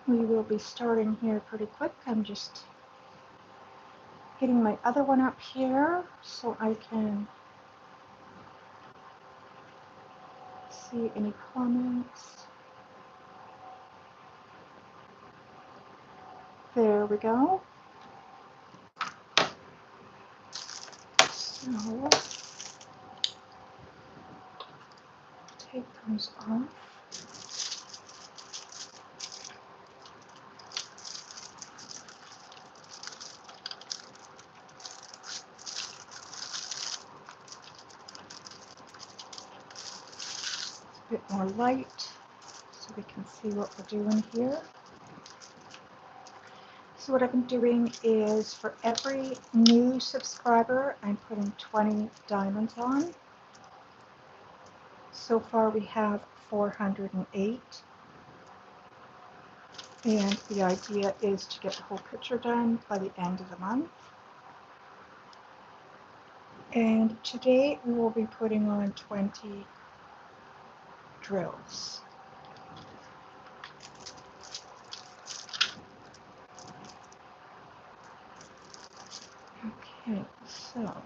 We will be starting here pretty quick. I'm just getting my other one up here so I can see any comments. There we go. So take those off. A bit more light so we can see what we're doing here. So what I've been doing is for every new subscriber, I'm putting 20 diamonds on. So far we have 408. And the idea is to get the whole picture done by the end of the month. And today we will be putting on 20 drills. Okay, so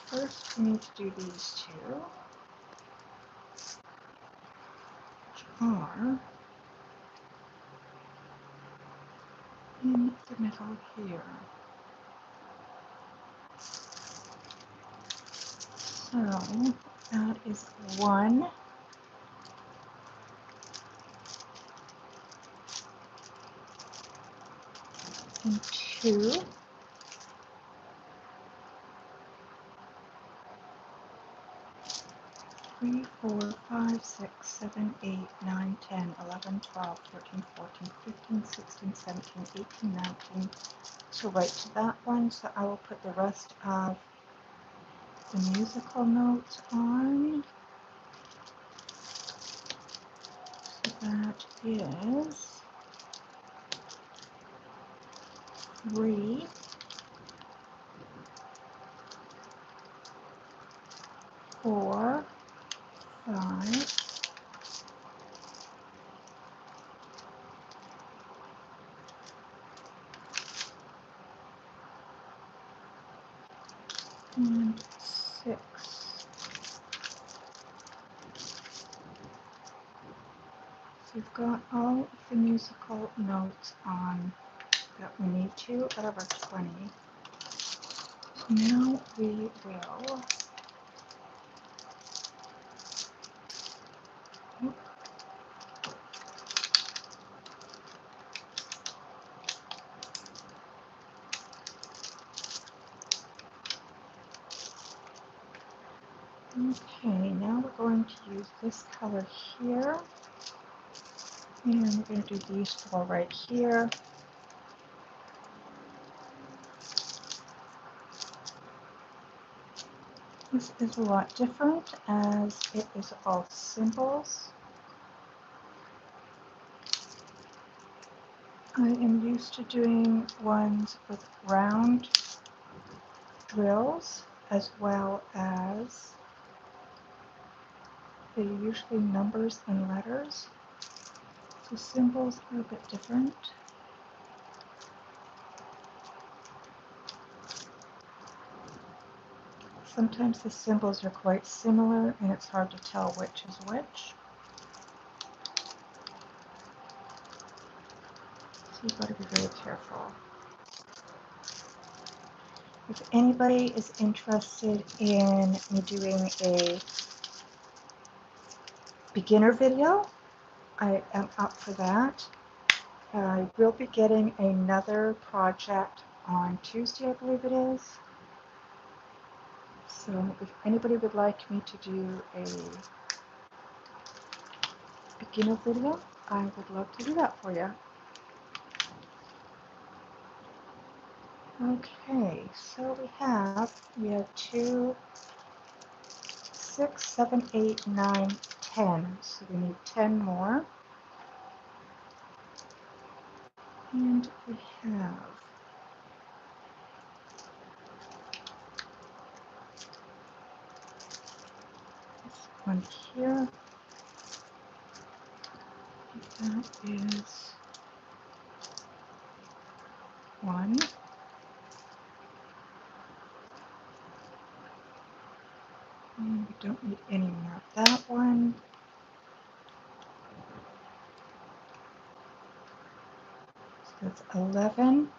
first we need to do these two, which are in the middle here. So that is 1, and 2, 3, 4, 5, 6, 7, 8, 9, 10, 11, 12, 13, 14, 15, 16, 17, 18, 19. So right to that one, so I will put the rest of the musical notes on. So that is 3, 4, 5, 6. So we've got all of the musical notes on that we need to out of our 20. So now we will okay, now we're going to use this color here, and we're going to do these 4 right here. This is a lot different as it is all symbols. I am used to doing ones with round drills as well as they're usually numbers and letters. So symbols are a bit different. Sometimes the symbols are quite similar and it's hard to tell which is which. So you've got to be very careful. If anybody is interested in me doing a beginner video, I am up for that. I will be getting another project on Tuesday, I believe it is. So if anybody would like me to do a beginner video, I would love to do that for you. Okay, so we have 2, 6, 7, 8, 9, 10. So we need 10 more. And we have this one here. That is 1. And we don't need any more of that one. So that's 11.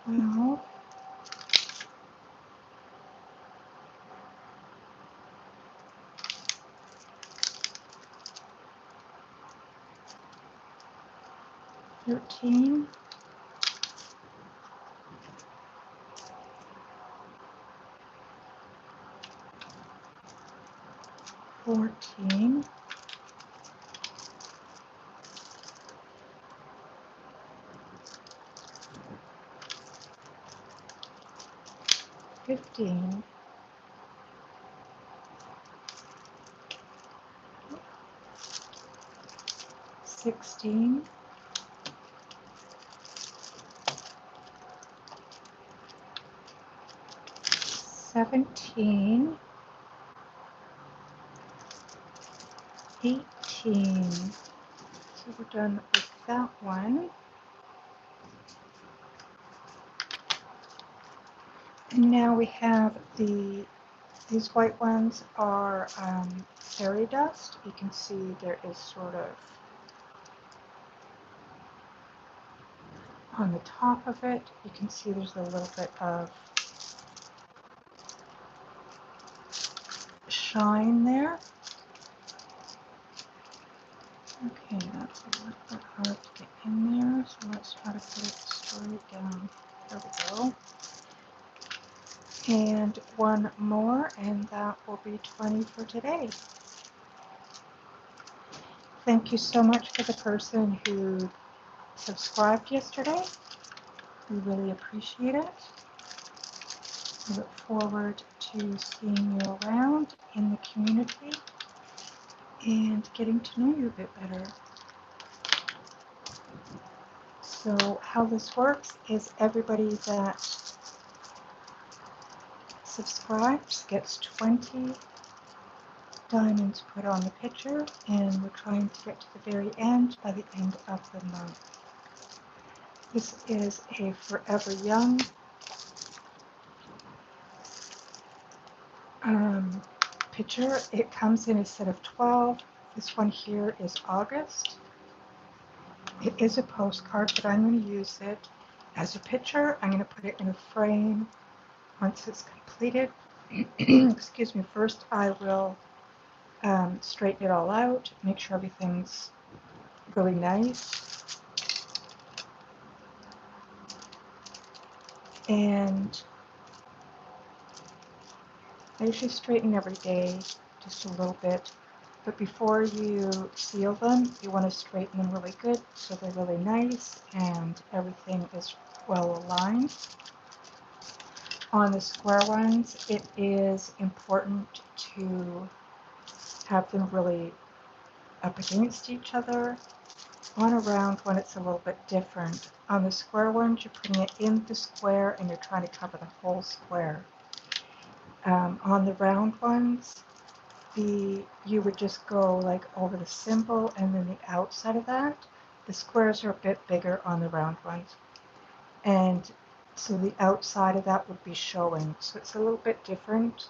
12. 13. 14. 15. 16. 17. 18. So we're done with that one. And now we have these white ones are fairy dust. You can see there is sort of on the top of it, you can see there's a little bit of shine there. Okay, that's a little bit hard to get in there, so let's try to put it straight down. There we go. And one more, and that will be 20 for today. Thank you so much for the person who subscribed yesterday. We really appreciate it. I look forward to seeing you around in the community and getting to know you a bit better. So how this works is everybody that subscribes gets 20 diamonds put on the picture, and we're trying to get to the very end by the end of the month. This is a Forever Young picture. It comes in a set of 12. This one here is August. It is a postcard, but I'm going to use it as a picture. I'm going to put it in a frame once it's completed. Excuse me. First, I will straighten it all out, make sure everything's really nice. And I usually straighten every day, just a little bit. But before you seal them, you want to straighten them really good so they're really nice and everything is well aligned. On the square ones, it is important to have them really up against each other. On a round one, it's a little bit different. On the square ones, you're putting it in the square and you're trying to cover the whole square. On the round ones, you would just go like over the symbol and then the outside of that. The squares are a bit bigger on the round ones. And so the outside of that would be showing. So it's a little bit different.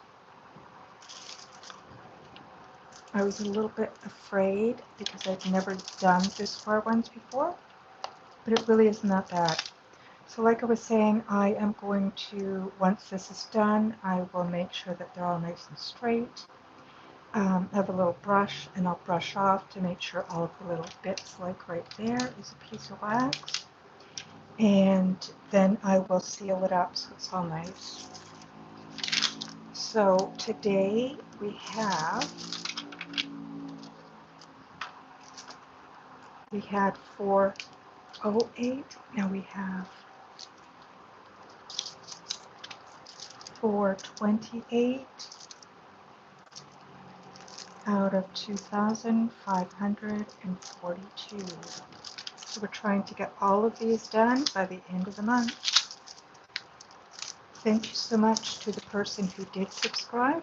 I was a little bit afraid because I've never done the square ones before, but it really isn't that bad. So like I was saying, I am going to, once this is done, I will make sure that they're all nice and straight. I have a little brush and I'll brush off to make sure all of the little bits, like right there, is a piece of wax. And then I will seal it up so it's all nice. So today we had 408. Now we have 428 out of 2,542. So we're trying to get all of these done by the end of the month. Thank you so much to the person who did subscribe.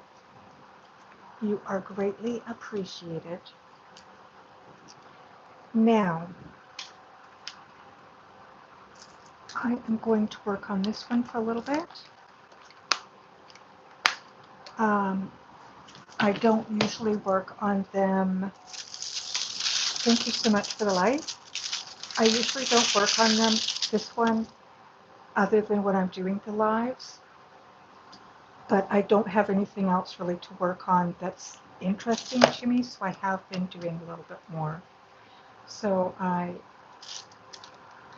You are greatly appreciated. Now, I am going to work on this one for a little bit. I don't usually work on them. Thank you so much for the like. I usually don't work on them, this one, other than when I'm doing the lives. But I don't have anything else really to work on that's interesting to me, so I have been doing a little bit more. So I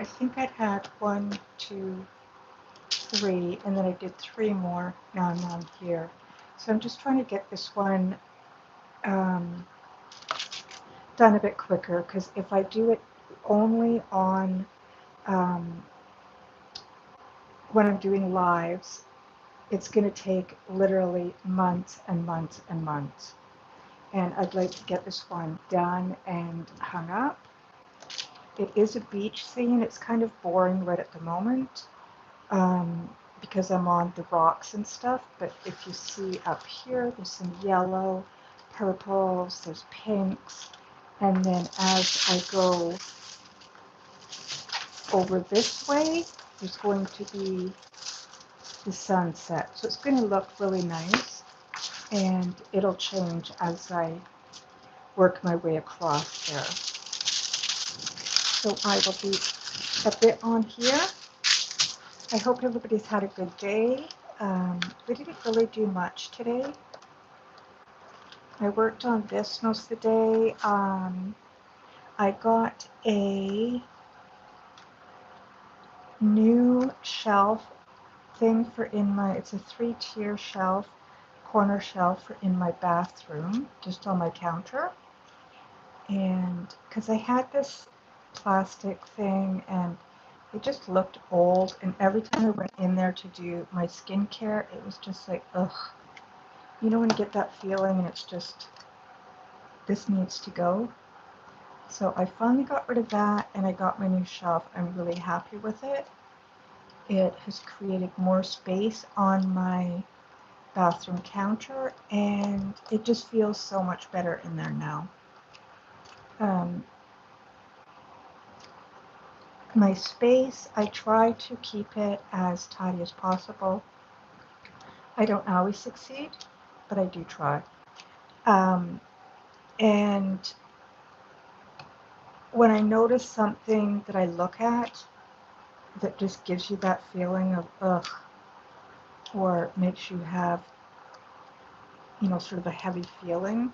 think I'd had 1, 2, 3, and then I did 3 more. Now I'm on here. So I'm just trying to get this one done a bit quicker, because if I do it only on when I'm doing lives, it's going to take literally months and months and months. And I'd like to get this one done and hung up. It is a beach scene. It's kind of boring right at the moment because I'm on the rocks and stuff. But if you see up here, there's some yellow, purples, there's pinks. And then as I go over this way, there's going to be the sunset. So it's going to look really nice. And it'll change as I work my way across there. So I will be a bit on here. I hope everybody's had a good day. We didn't really do much today. I worked on this most of the day. I got a new shelf thing for it's a 3-tier shelf, corner shelf for in my bathroom, just on my counter. And because I had this plastic thing and it just looked old, and every time I went in there to do my skincare, it was just like, ugh. You know when you get that feeling and it's just, this needs to go? So I finally got rid of that and I got my new shelf. I'm really happy with it. It has created more space on my bathroom counter and it just feels so much better in there now. My space, I try to keep it as tidy as possible. I don't always succeed, but I do try. And when I notice something that I look at that just gives you that feeling of ugh, or makes you have, sort of a heavy feeling,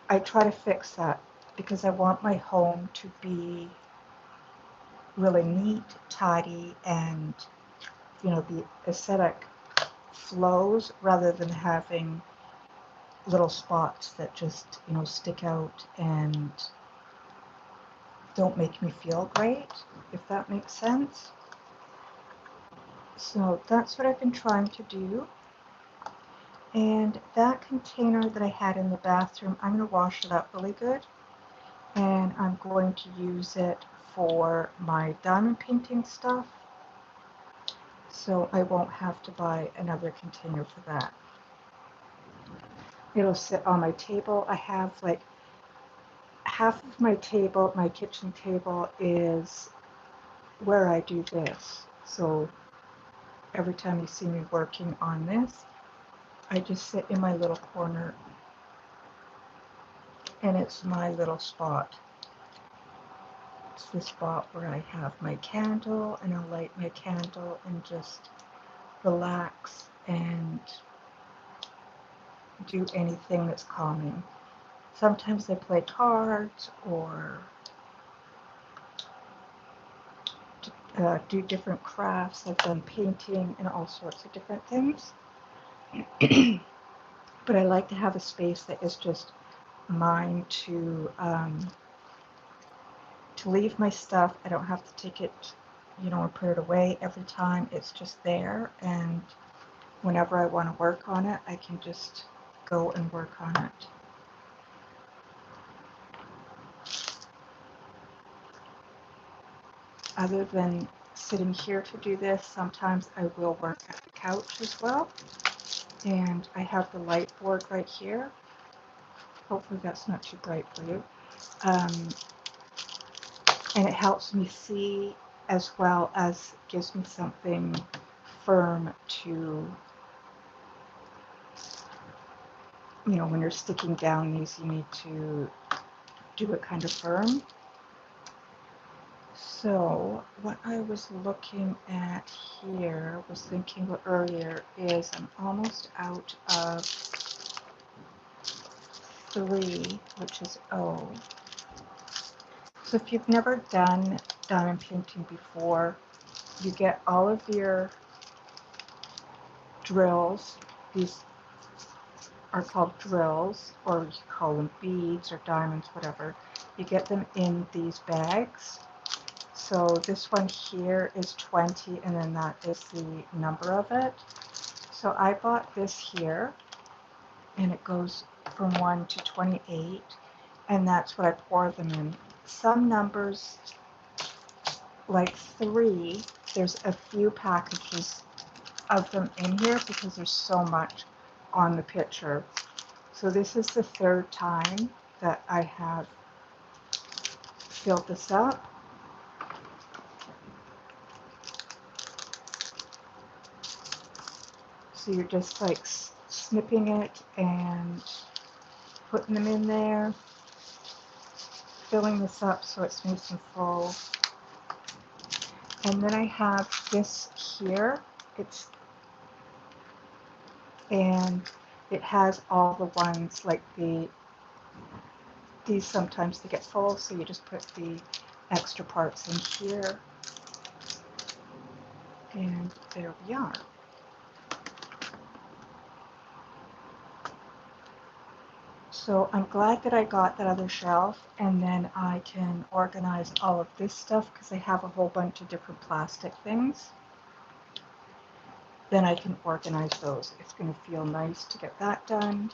I try to fix that because I want my home to be really neat, tidy, and, the aesthetic flows rather than having little spots that just, stick out and don't make me feel great, if that makes sense. So that's what I've been trying to do. And that container that I had in the bathroom, I'm going to wash it up really good. And I'm going to use it for my diamond painting stuff. So I won't have to buy another container for that. It'll sit on my table. I have like half of my table, my kitchen table, is where I do this. So every time you see me working on this, I just sit in my little corner and it's my little spot. It's the spot where I have my candle and I'll light my candle and just relax and do anything that's calming. Sometimes I play cards or do different crafts. I've done painting and all sorts of different things. But I like to have a space that is just mine to leave my stuff. I don't have to take it, and put it away every time. It's just there, and whenever I want to work on it, I can just go and work on it. Other than sitting here to do this. Sometimes I will work at the couch as well. And I have the light board right here. Hopefully that's not too bright for you. And it helps me see as well as gives me something firm to, when you're sticking down these, you need to do it kind of firm. So what I was looking at here, was thinking about earlier, is I'm almost out of 3, which is O. So if you've never done diamond painting before, you get all of your drills. These are called drills, or you call them beads or diamonds, whatever. You get them in these bags. So this one here is 20, and then that is the number of it. So I bought this here, and it goes from 1 to 28, and that's what I pour them in. Some numbers, like 3, there's a few packages of them in here because there's so much on the picture. So this is the 3rd time that I have filled this up. So you're just like snipping it and putting them in there, filling this up so it's nice and full. And then I have this here. And it has all the ones, like these sometimes they get full, so you just put the extra parts in here. And there we are. So I'm glad that I got that other shelf, and then I can organize all of this stuff because I have a whole bunch of different plastic things. Then I can organize those. It's going to feel nice to get that done.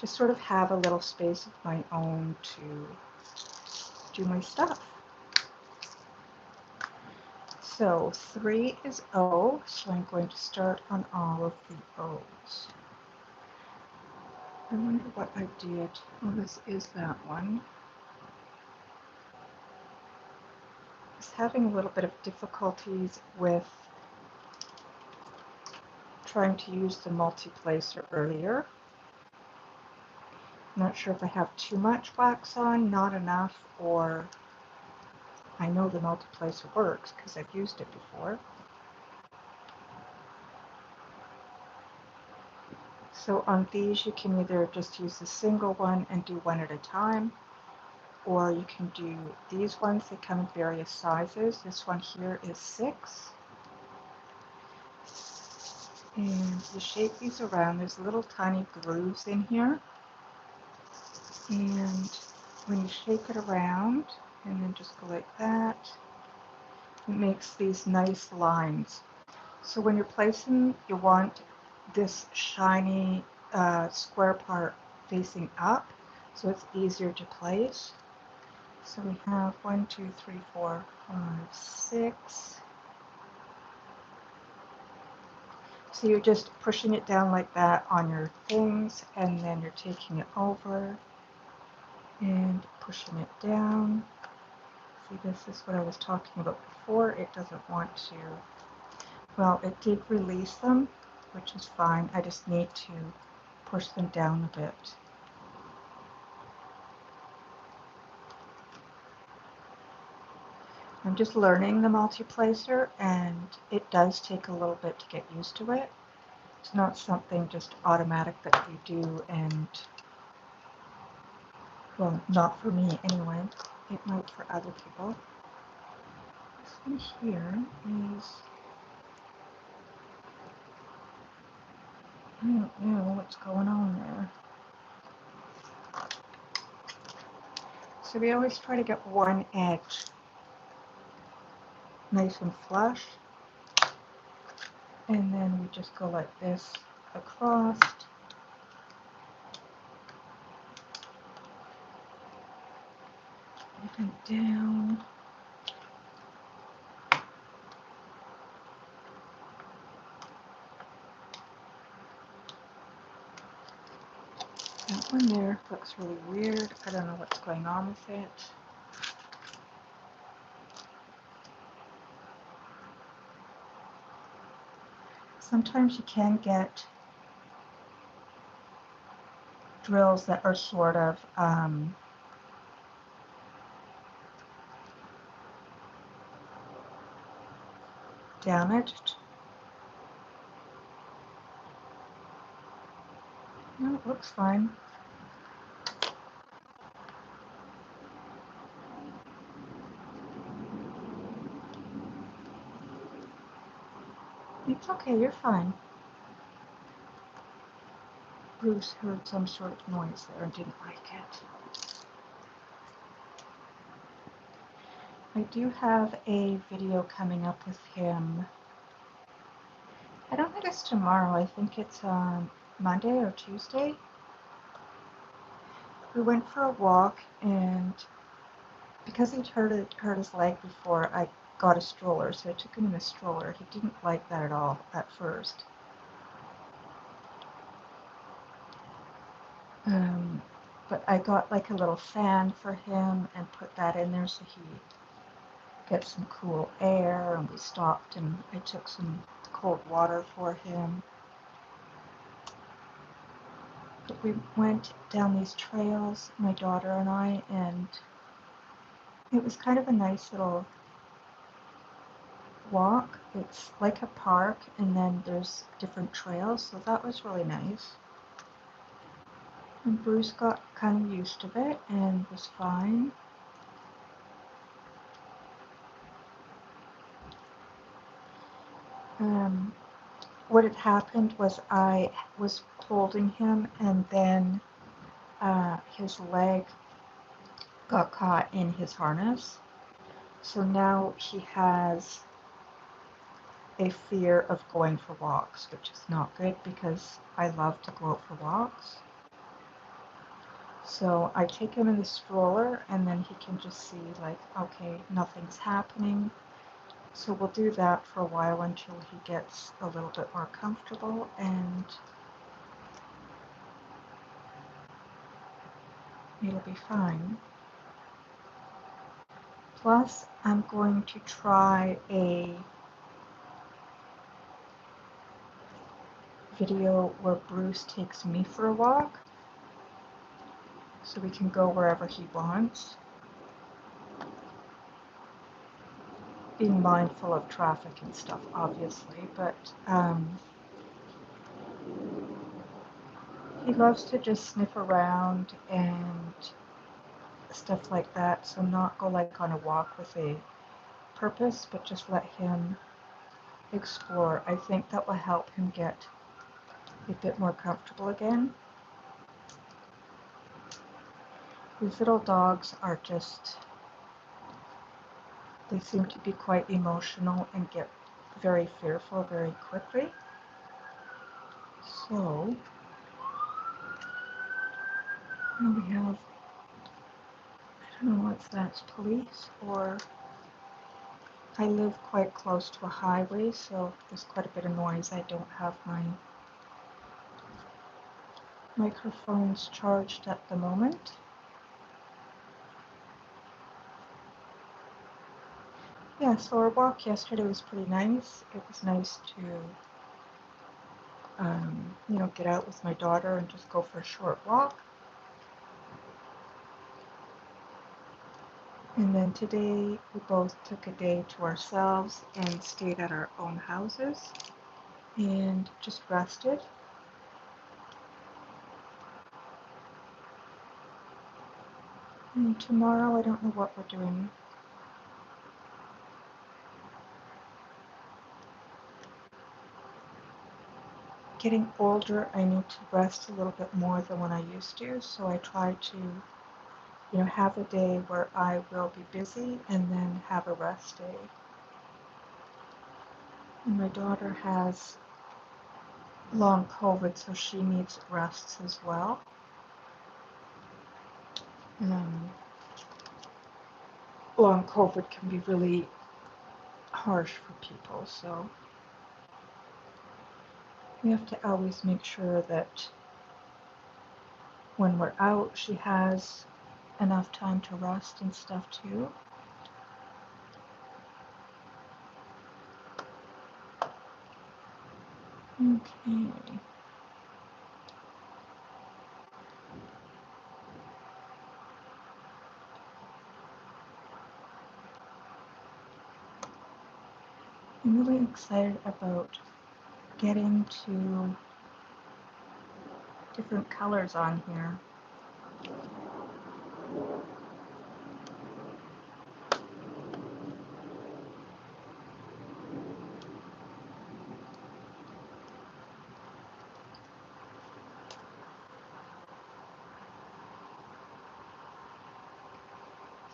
Just sort of have a little space of my own to do my stuff. So 3 is O, so I'm going to start on all of the O's. I wonder what I did. Oh, this is that one. I was having a little bit of difficulties with trying to use the multi-placer earlier. I'm not sure if I have too much wax on, not enough, or I know the multi-placer works because I've used it before. So on these, you can either just use a single one and do one at a time, or you can do these ones. They come in various sizes. This one here is 6. And you shake these around. There's little tiny grooves in here. And when you shake it around, and then just go like that, it makes these nice lines. So when you're placing, you want this shiny square part facing up, so it's easier to place. So we have 1, 2, 3, 4, 5, 6. So you're just pushing it down like that on your things, and then you're taking it over and pushing it down. See, this is what I was talking about before. It doesn't want to, well, it did release them, which is fine. I just need to push them down a bit. I'm just learning the multi-placer, and it does take a little bit to get used to it. It's not something just automatic that you do, and, well, not for me anyway. It might for other people. This one here is, I don't know what's going on there. So we always try to get one edge nice and flush, and then we just go like this across. And down. one there looks really weird. I don't know what's going on with it. Sometimes you can get drills that are sort of damaged. No, it looks fine. It's okay, you're fine. Bruce heard some sort of noise there and didn't like it. I do have a video coming up with him. I don't think it's tomorrow. I think it's on Monday or Tuesday. We went for a walk, and because he'd hurt his leg before, I got a stroller, so I took him in a stroller. He didn't like that at all at first. But I got like a little fan for him and put that in there so he get some cool air, and we stopped and I took some cold water for him. But we went down these trails, my daughter and I, and it was kind of a nice little walk. It's like a park, and then there's different trails, so that was really nice. And Bruce got kind of used to it and was fine. What had happened was I was holding him, and then his leg got caught in his harness. So now he has a fear of going for walks, which is not good because I love to go out for walks. So I take him in the stroller, and then he can just see like, okay, nothing's happening. So we'll do that for a while until he gets a little bit more comfortable, and it'll be fine. Plus, I'm going to try a video where Bruce takes me for a walk, so we can go wherever he wants, being mindful of traffic and stuff, obviously, but he loves to just sniff around and stuff like that, so not go like on a walk with a purpose, but just let him explore. I think that will help him get a bit more comfortable again. These little dogs are just, they seem to be quite emotional and get very fearful very quickly. So, now we have, I don't know what's that, it's police, or I live quite close to a highway, so there's quite a bit of noise. I don't have my microphones charged at the moment. Yeah, so our walk yesterday was pretty nice. It was nice to, get out with my daughter and just go for a short walk. And then today we both took a day to ourselves and stayed at our own houses and just rested. And tomorrow I don't know what we're doing. Getting older, I need to rest a little bit more than when I used to, so I try to, have a day where I will be busy and then have a rest day. And my daughter has long COVID, so she needs rests as well. Long COVID can be really harsh for people, so we have to always make sure that when we're out, she has enough time to rest and stuff too. Okay. I'm really excited about getting to different colors on here.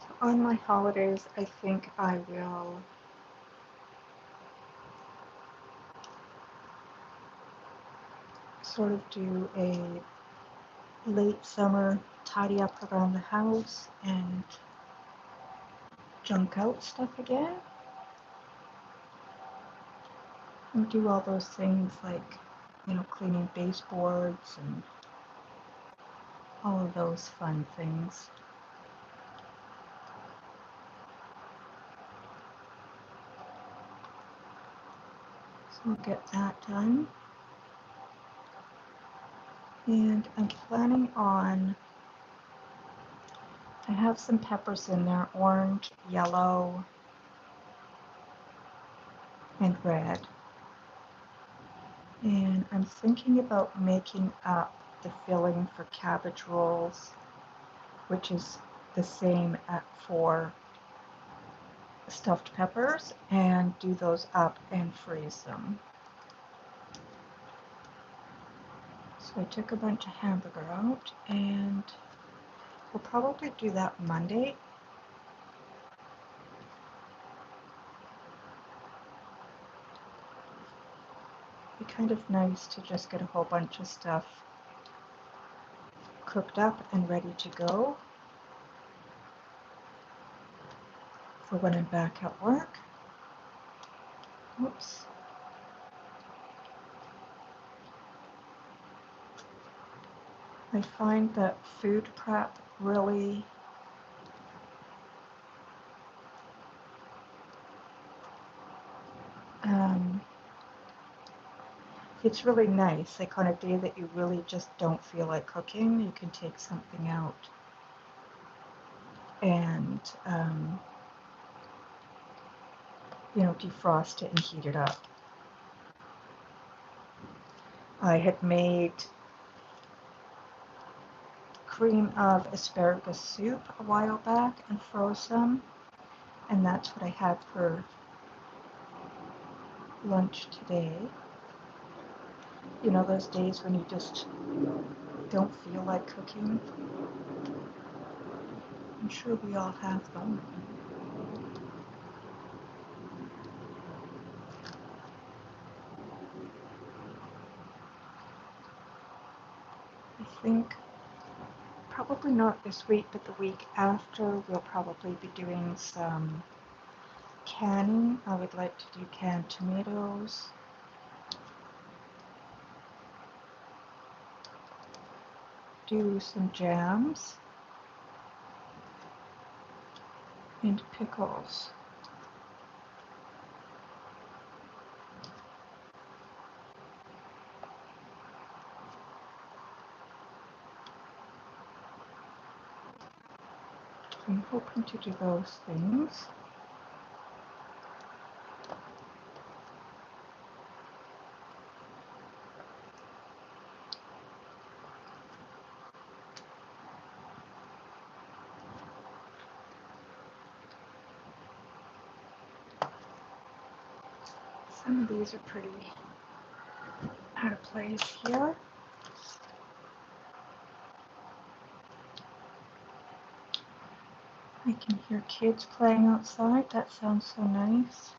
So on my holidays, I think I will sort of do a late summer tidy up around the house and junk out stuff again. And do all those things like, cleaning baseboards and all of those fun things. So we'll get that done. And I'm planning on, I have some peppers in there, orange, yellow, and red. And I'm thinking about making up the filling for cabbage rolls, which is the same for stuffed peppers, and do those up and freeze them. So I took a bunch of hamburger out, and we'll probably do that Monday. It'd be kind of nice to just get a whole bunch of stuff cooked up and ready to go for when I'm back at work. Oops. I find that food prep really it's really nice. Like on a day that you really just don't feel like cooking, you can take something out and defrost it and heat it up. I had made cream of asparagus soup a while back and froze some, and that's what I had for lunch today. You know, those days when you just don't feel like cooking. I'm sure we all have them. I think probably not this week, but the week after we'll probably be doing some canning. I would like to do canned tomatoes, do some jams, and pickles. I'm hoping to do those things. Some of these are pretty out of place here. I can hear kids playing outside. That sounds so nice.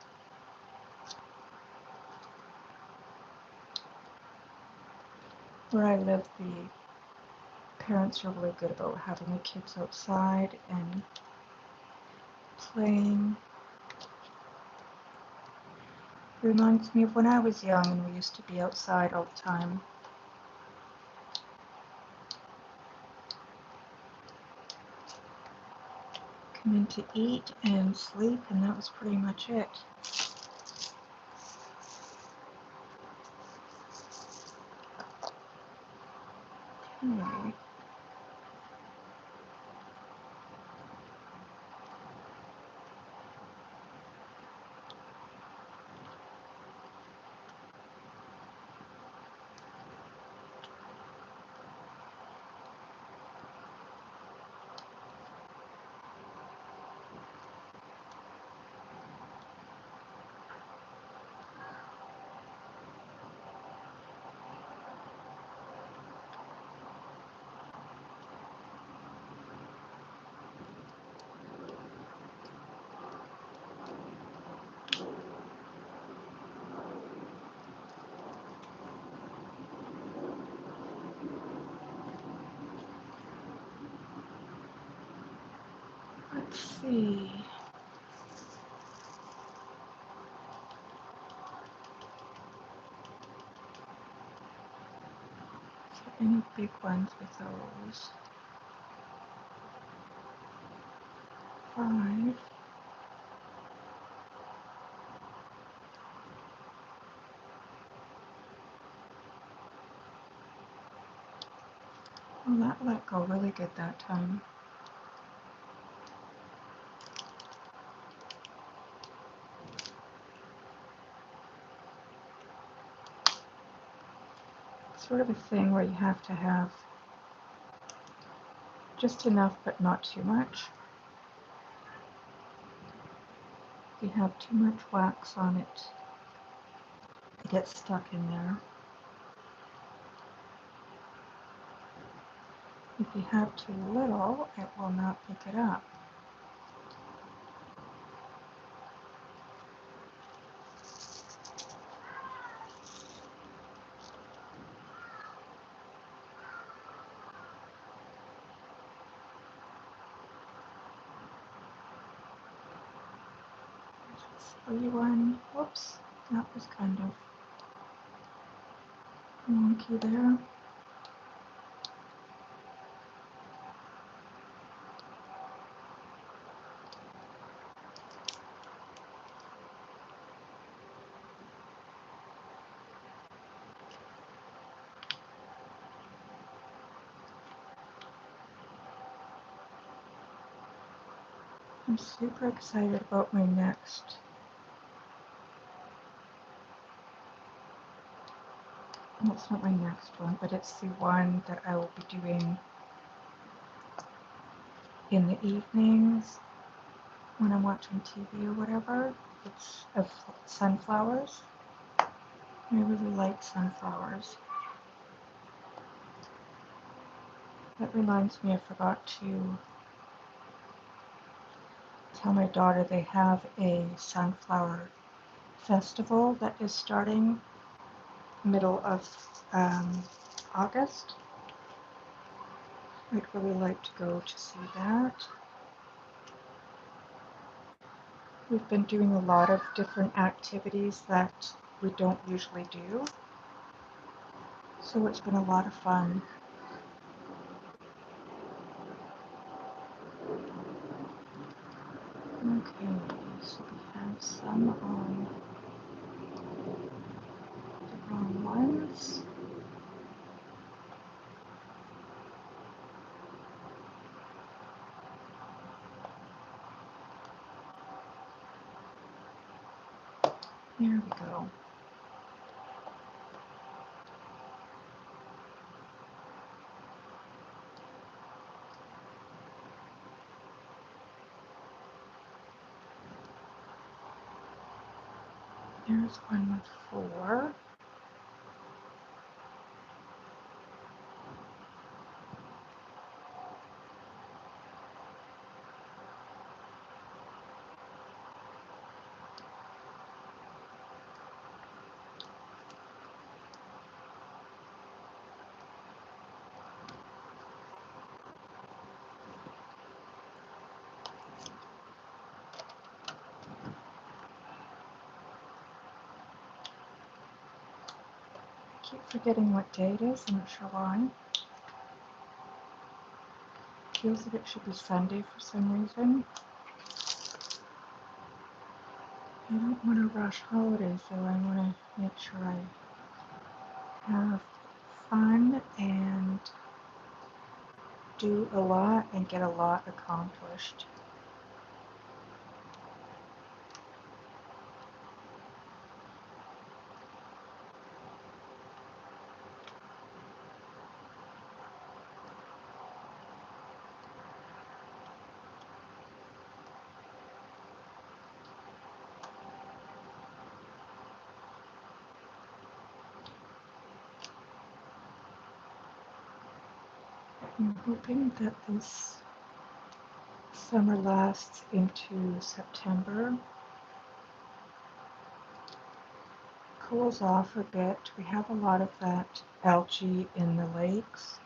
Where I live, the parents are really good about having the kids outside and playing. Reminds me of when I was young and we used to be outside all the time. And then to eat and sleep, and that was pretty much it. Okay. Let's see. Is there any big ones with those? 5. Well, that let go really good that time. Sort of a thing where you have to have just enough but not too much. If you have too much wax on it, it gets stuck in there. If you have too little, it will not pick it up. There's a one. Whoops, that was kind of wonky there. I'm super excited about my next. Well, it's not my next one, but it's the one that I will be doing in the evenings when I'm watching TV or whatever. It's of sunflowers. I really like sunflowers. That reminds me, I forgot to tell my daughter they have a sunflower festival that is starting middle of August. I'd really like to go to see that. We've been doing a lot of different activities that we don't usually do, so it's been a lot of fun. Okay, so we have some on the wrong ones. There we go. There's one with 4. I keep forgetting what day it is, I'm not sure why. Feels like it should be Sunday for some reason. I don't want to rush holidays, so I want to make sure I have fun and do a lot and get a lot accomplished. I'm hoping that this summer lasts into September, cools off a bit. We have a lot of that algae in the lakes,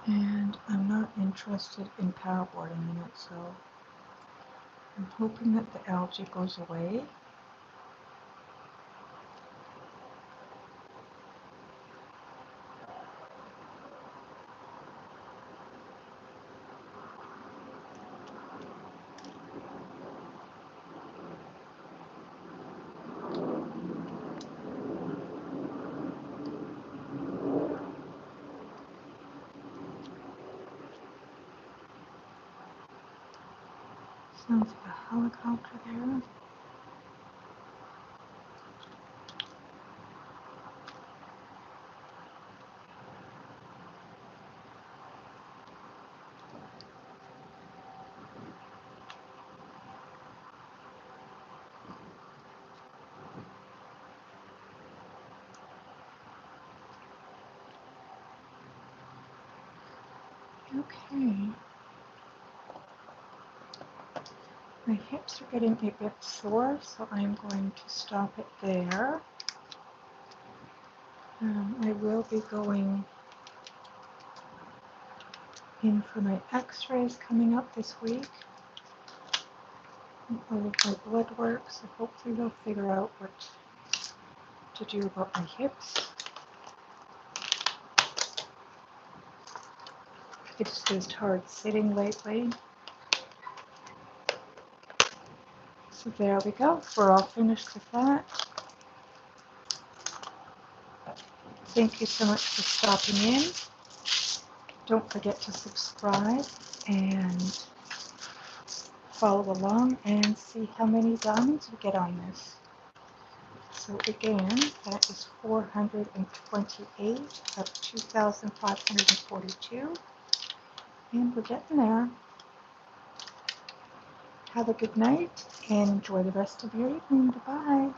and I'm not interested in paddleboarding in it, so I'm hoping that the algae goes away. Sounds like a helicopter there. Okay. My hips are getting a bit sore, so I'm going to stop it there. I will be going in for my x-rays coming up this week. All of my blood work, so hopefully they'll figure out what to do about my hips. It's just hard sitting lately. So there we go. We're all finished with that. Thank you so much for stopping in. Don't forget to subscribe and follow along and see how many diamonds we get on this. So again, that is 428 of 2,542. And we're getting there. Have a good night and enjoy the rest of your evening. Goodbye.